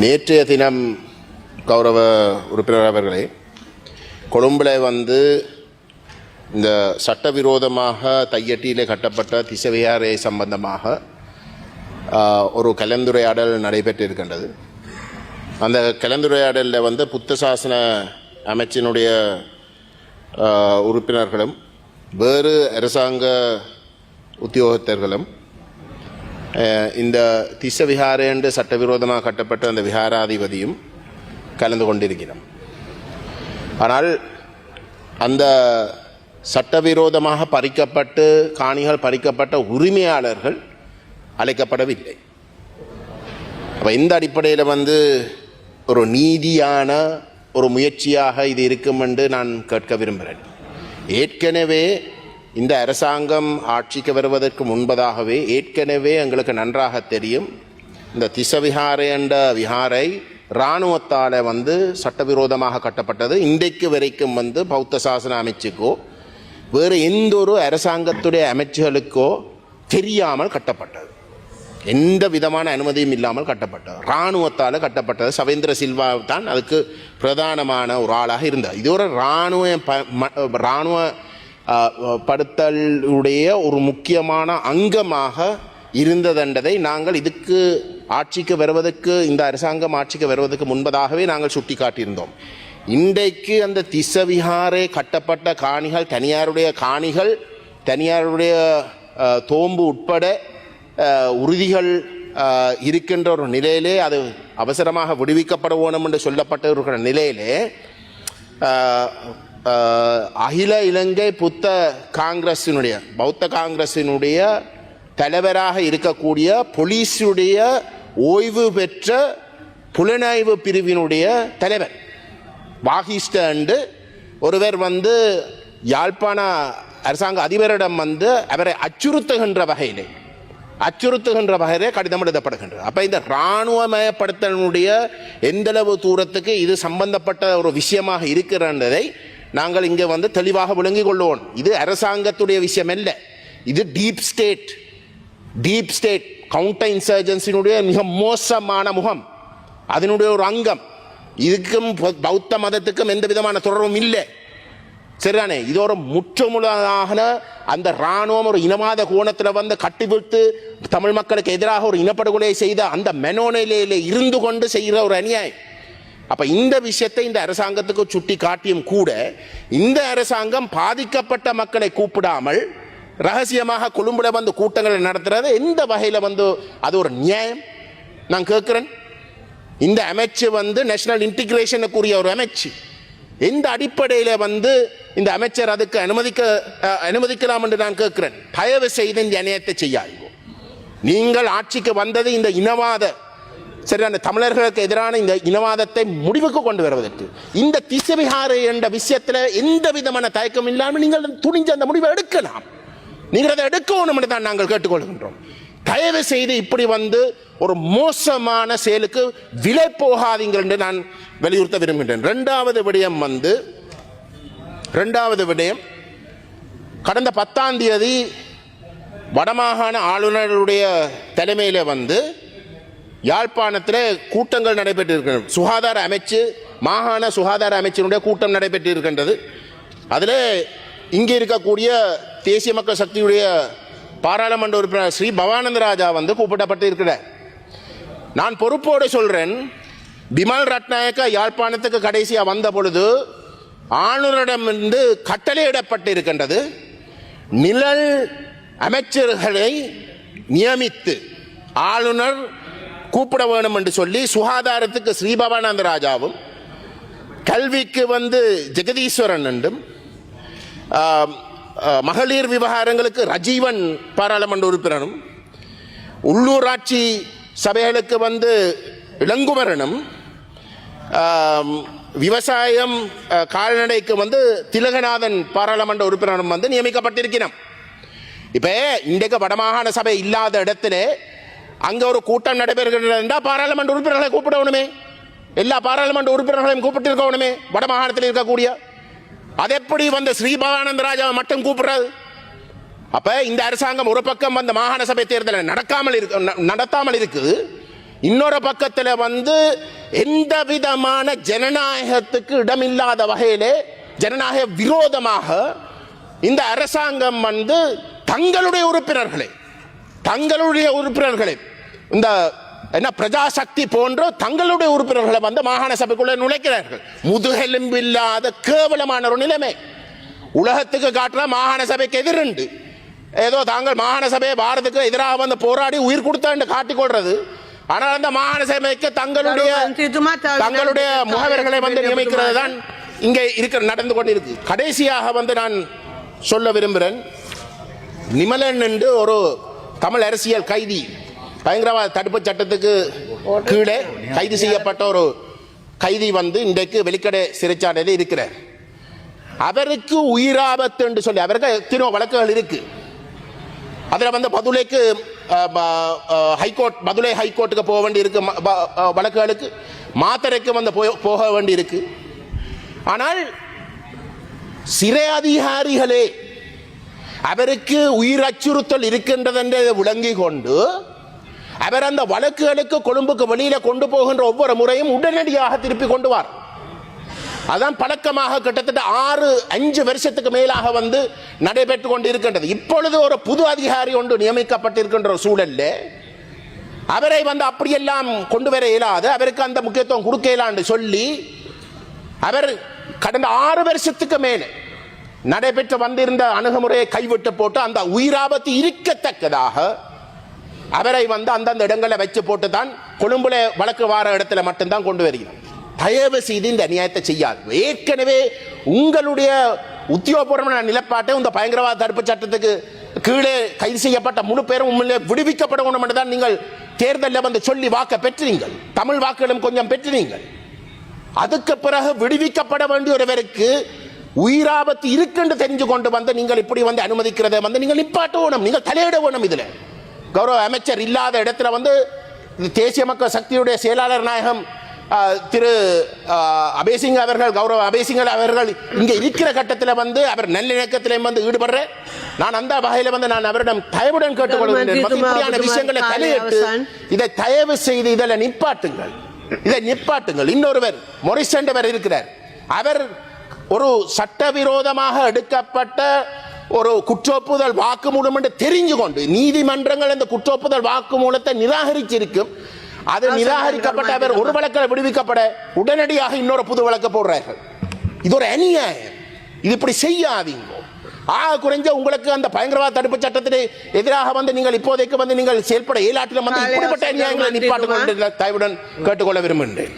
நேற்றைய தினம் கௌரவ உறுப்பினர் அவர்களே, கொழும்பில் இந்த சட்டவிரோதமாக தையட்டியில் கட்டப்பட்ட திசவிகாரை சம்பந்தமாக ஒரு கலந்துரையாடல் நடைபெற்றிருக்கின்றது. அந்த கலந்துரையாடலில் புத்த சாசன அமைச்சினுடைய உறுப்பினர்களும் வேறு அரசாங்க உத்தியோகத்தர்களும் இந்த திசவிகாரை என்று சட்டவிரோதமாக கட்டப்பட்ட அந்த விகாராதிபதியும் கலந்து கொண்டிருக்கிறோம். ஆனால் அந்த சட்டவிரோதமாக பறிக்கப்பட்டு காணிகள் பறிக்கப்பட்ட உரிமையாளர்கள் அழைக்கப்படவில்லை. அப்போ இந்த அடிப்படையில் ஒரு நீதியான ஒரு முயற்சியாக இது இருக்கும் என்று நான் கேட்க விரும்புகிறேன். ஏற்கனவே இந்த அரசாங்கம் ஆட்சிக்கு வருவதற்கு முன்பதாகவே ஏற்கனவே எங்களுக்கு நன்றாக தெரியும், இந்த திசவிகாரை என்ற விகாரை இராணுவத்தால் சட்டவிரோதமாக கட்டப்பட்டது. இன்றைக்கு வரைக்கும் பௌத்த சாசன அமைச்சுக்கோ வேறு எந்த ஒரு அரசாங்கத்துடைய அமைச்சுகளுக்கோ தெரியாமல் கட்டப்பட்டது. எந்த விதமான அனுமதியும் இல்லாமல் கட்டப்பட்டது, இராணுவத்தால் கட்டப்பட்டது. சவேந்திர சில்வா தான் அதுக்கு பிரதானமான ஒரு ஆளாக இருந்தார். இது ஒரு இராணுவ படுத்தலுடைய ஒரு முக்கியமான அங்கமாக இருந்ததென்றதை நாங்கள் இதுக்கு ஆட்சிக்கு வருவதற்கு, இந்த அரசாங்கம் ஆட்சிக்கு வருவதற்கு முன்பதாகவே நாங்கள் சுட்டி காட்டியிருந்தோம். இன்றைக்கு அந்த திசவிகாரை கட்டப்பட்ட காணிகள் தனியாருடைய காணிகள், தனியாருடைய தோம்பு உட்பட உறுதிகள் இருக்கின்ற ஒரு நிலையிலே அது அவசரமாக விடுவிக்கப்பட வேணும் என்று சொல்லப்பட்ட இருக்கிற நிலையிலே அகில இலங்கை புத்த காங்கிரஸினுடைய பௌத்த காங்கிரஸினுடைய தலைவராக இருக்கக்கூடிய போலீஸுடைய ஓய்வு பெற்ற புலனாய்வு பிரிவினுடைய தலைவர் வாகிஸ்ட என்று ஒருவர் யாழ்ப்பாண அரசாங்க அதிபரிடம் அவரை அச்சுறுத்துகின்ற வகையிலே கடிதம் எழுதப்படுகின்றது. அப்போ இந்த இராணுவமயப்படுத்தலுடைய எந்தளவு தூரத்துக்கு இது சம்பந்தப்பட்ட ஒரு விஷயமாக இருக்கிறதை நாங்கள் இங்கே தெளிவாக விளங்கிக் கொள்வோம். இது அரசாங்கத்துடைய விஷயம் அல்ல, இது டீப் ஸ்டேட் கவுண்டர் இன்சர்ஜென்சியினுடைய மிக மோசமான முகம், அதனுடைய ஒரு அங்கம். இதுக்கும் பௌத்த மதத்துக்கும் எந்த விதமான தொடர்பும் இல்லை. சரிதானே? இது ஒரு முற்றுமுழுதாக அந்த இராணுவம் ஒரு இனவாத கோணத்தில் கட்டிவிட்டு தமிழ் மக்களுக்கு எதிராக ஒரு இனப்படுகொலை செய்த அந்த மெனோநிலையில இருந்து கொண்டு செய்கிற ஒரு அநியாயம். அப்ப இந்த விஷயத்தை இந்த அரசாங்கத்துக்கு சுட்டி காட்டியும் கூட இந்த அரசாங்கம் பாதிக்கப்பட்ட மக்களை கூப்பிடாமல் ரகசியமாக கொழும்புல கூட்டங்களை நடத்துறது எந்த வகையில் அது ஒரு நியாயம்? நான் கேட்கிறேன். இந்த அமைச்சு நேஷனல் இன்டிகிரேஷனுக்குரிய ஒரு அமைச்சு. எந்த அடிப்படையில் இந்த அமைச்சர் அதுக்கு அனுமதிக்கலாம் என்று நான் கேட்கிறேன். தயவு செய்து இந்த அநியாயத்தை செய்யாதீங்க. நீங்கள் ஆட்சிக்கு வந்தது இந்த இனவாத சரியான தமிழர்களுக்கு எதிரான இந்த இனவாதத்தை முடிவுக்கு கொண்டு வருவதற்கு. இந்த திசவிகாரை என்ற விஷயத்தில் எந்த விதமான தயக்கம் இல்லாமல் நீங்கள் துணிஞ்ச அந்த முடிவை எடுக்கலாம். நீங்கள் அதை எடுக்கணும் என்று தான் நாங்கள் கேட்டுக்கொள்கின்றோம். தயவு செய்து இப்படி ஒரு மோசமான செயலுக்கு விலை போகாதீங்கள் என்று நான் வலியுறுத்த விரும்புகின்றேன். இரண்டாவது விடயம் கடந்த 10ஆம் தேதி வடமாகாண ஆளுநருடைய தலைமையில் யாழ்ப்பாணத்தில் கூட்டங்கள் நடைபெற்றிருக்கின்றன. சுகாதார அமைச்சு, மாகாண சுகாதார அமைச்சினுடைய கூட்டம் நடைபெற்றிருக்கின்றது. அதில் இங்கே இருக்கக்கூடிய தேசிய மக்கள் சக்தியுடைய பாராளுமன்ற உறுப்பினர் ஸ்ரீ பவானந்தராஜா கூப்பிடப்பட்டு இருக்கிறார். நான் பொறுப்போடு சொல்றேன், பிமல் ரட்நாயக்க யாழ்ப்பாணத்துக்கு கடைசியாக வந்த பொழுது ஆளுநரிடமிருந்து கட்டளையிடப்பட்டு இருக்கின்றது, நிழல் அமைச்சர்களை நியமித்து ஆளுநர் கூப்பிட வேணும் என்று சொல்லி சுகாதாரத்துக்கு ஸ்ரீ பவானந்தராஜாவும், கல்விக்கு ஜெகதீஸ்வரன் என்றும், மகளிர் விவகாரங்களுக்கு ரஜீவன் பாராளுமன்ற உறுப்பினரும், உள்ளூராட்சி சபைகளுக்கு இளங்குமரனும், விவசாயம் கால்நடைக்கு திலகநாதன் பாராளுமன்ற உறுப்பினரும் நியமிக்கப்பட்டிருக்கிறோம். இப்ப இன்றைக்கு வடமாகாண சபை இல்லாத இடத்துல அங்க ஒரு கூட்டம் நடைபெறுகின்ற பாராளுமன்ற உறுப்பினர்களை கூப்பிடணுமே, எல்லா பாராளுமன்ற உறுப்பினர்களையும் கூப்பிட்டிருக்கணுமே வடமாகாணத்தில் இருக்கக்கூடிய. அது எப்படி ஸ்ரீ பவானந்தராஜாவை மட்டும் கூப்பிடுறது? அப்ப இந்த அரசாங்கம் ஒரு பக்கம் வந்து மாகாண சபை தேர்தலை நடத்தாமல் இருக்குது, இன்னொரு பக்கத்தில் வந்து எந்த விதமான ஜனநாயகத்துக்கு இடமில்லாத வகையிலே ஜனநாயக விரோதமாக இந்த அரசாங்கம் வந்து தங்களுடைய உறுப்பினர்களை இந்த என்ன பிரஜாசக்தி போன்ற தங்களுடைய உறுப்பினர்களை வந்து மாகாண சபைக்குள்ளே நுழைக்கிறார்கள். முதுகெலும்பில்லாத கேவலமான ஒரு நிலைமை. உலகத்துக்கு காட்டுற மாகாண சபைக்கு எதிர்ண்டு ஏதோ தாங்கள் மாகாண சபையை பாரதத்துக்கு எதிராக வந்து போராடி உயிர் கொடுத்த காட்டிக்கொள்றது. ஆனால் அந்த மாகாண சபைக்கு தங்களுடைய முகவர்களை வந்து நியமிக்கிறது தான் இங்கே நடந்து கொண்டிருக்கு. கடைசியாக வந்து நான் சொல்ல விரும்புகிறேன், நிமலன் என்று ஒரு தமிழ் அரசியல் கைதி, பயங்கரவாத தடுப்பு சட்டத்துக்கு கீழே கைது செய்யப்பட்ட ஒரு கைதி வந்து இன்றைக்கு வெளிக்கடை சிறைச்சாலையில் இருக்கிறார். அவருக்கு உயிராபத்து என்று சொல்லி அவருக்கு எத்தனோ வழக்குகள் இருக்கு. அதில் வந்து மதுரைக்கு மதுரை ஹைகோர்ட்டுக்கு போக வேண்டி இருக்கு, வழக்குகளுக்கு மாத்தரைக்கு வந்து போக வேண்டி இருக்கு. ஆனால் சிறை அதிகாரிகளே அவருக்கு உயிர் அச்சுறுத்தல் இருக்கின்றது என்று விளங்கி கொண்டு அவர் அந்த வழக்குகளுக்கு கொழும்புக்கு வெளியில கொண்டு போகின்ற ஒவ்வொரு முறையும் உடனடியாக திருப்பி கொண்டு வார். அதான் பழக்கமாக கிட்டத்தட்ட 5 வருஷத்துக்கு மேலாக வந்து நடைபெற்று கொண்டு இருக்கின்றது. இப்பொழுது ஒரு புது அதிகாரி ஒன்று நியமிக்கப்பட்டிருக்கின்ற சூழல்ல அவரை வந்து அப்படியெல்லாம் கொண்டு வர இயலாது, அவருக்கு அந்த முக்கியத்துவம் கொடுக்க இயலான்னு சொல்லி அவர் கடந்த 6 வருஷத்துக்கு மேலே நடைபெற்று வந்திருந்த அணுகுமுறையை கைவிட்டு போட்டு அந்த உயிராபத்து இருக்கத்தக்கதாக அவரை வந்து அந்தந்த இடங்களை வச்சு போட்டு தான் கொழும்புல வழக்கு வார இடத்துல மட்டும்தான் கொண்டு வருகிறார். தயவு செய்து இந்த அநியாயத்தை செய்யாது. ஏற்கனவே உங்களுடைய உத்தியோகபூர்வமான நிலப்பாட்டை இந்த பயங்கரவாத தடுப்பு சட்டத்துக்கு கீழே கைது செய்யப்பட்ட முழு பேரும் உண்மையிலே விடுவிக்கப்படணும் என்று தான் நீங்கள் தேர்தலில் வந்து சொல்லி வாக்க பெற்றீர்கள். தமிழ் வாக்குகளும் கொஞ்சம் பெற்றீர்கள். அதுக்கு பிறகு விடுவிக்கப்பட வேண்டிய ஒருவருக்கு உயிராபத்து இருக்குன்னு தெரிஞ்சு கொண்டு வந்து நீங்கள் இப்படி வந்து அனுமதிக்கிறத வந்து நீங்கள் நிப்பாட்ட வேணும், நீங்கள் தலையிட வேணும். இதுல கௌரவ அமைச்சர் இல்லாத இடத்துல வந்து தேசிய மக்கள் சக்தியுடைய செயலாளர் நாயகம் திரு அபேசிங்க அவர்கள், கௌரவ அபேசிங்க அவர்கள் இங்க இருக்கிற கட்டத்தில் வந்து அவர் நல்லிணக்கத்திலே வந்து ஈடுபடுற நான் அந்த வகையில வந்து நான் அவரிடம் தயவுடன் கேட்டுக்கொள்கிறேன். இப்படியான விஷயங்களை தலையிட்டு இதை தயவு செய்து இதில் நிப்பாட்டுங்கள். இன்னொருவர் மொரிசண்டவர் இருக்கிறார், அவர் ஒரு சட்டவிரோதமாக எடுக்கப்பட்ட ஒரு குற்றொப்புதல் வாக்குமூலம் என்று தெரிஞ்சு கொண்டு நீதிமன்றங்கள் அந்த குற்றொப்புதல் வாக்குமூலத்தை நிராகரிச்சிருக்கும். அது நிராகரிக்கப்பட்ட அவர் ஒரு வழக்கில் விடுவிக்கப்பட உடனடியாக இன்னொரு புது வழக்கு போடுறார்கள். இது ஒரு அநியாயம். இது இப்படி செய்யாதீங்க. குறைஞ்ச உங்களுக்கு அந்த பயங்கரவாத தடுப்பு சட்டத்திற்கு எதிராக வந்து நீங்கள் இப்போதைக்கு வந்து நீங்கள் செயல்பட இயலாட்டிலும் வந்து இப்படிப்பட்ட அநியாயங்களை நிப்பாட்டுக் கொண்டு தயவுடன் கேட்டுக்கொள்ள விரும்புகின்றேன்.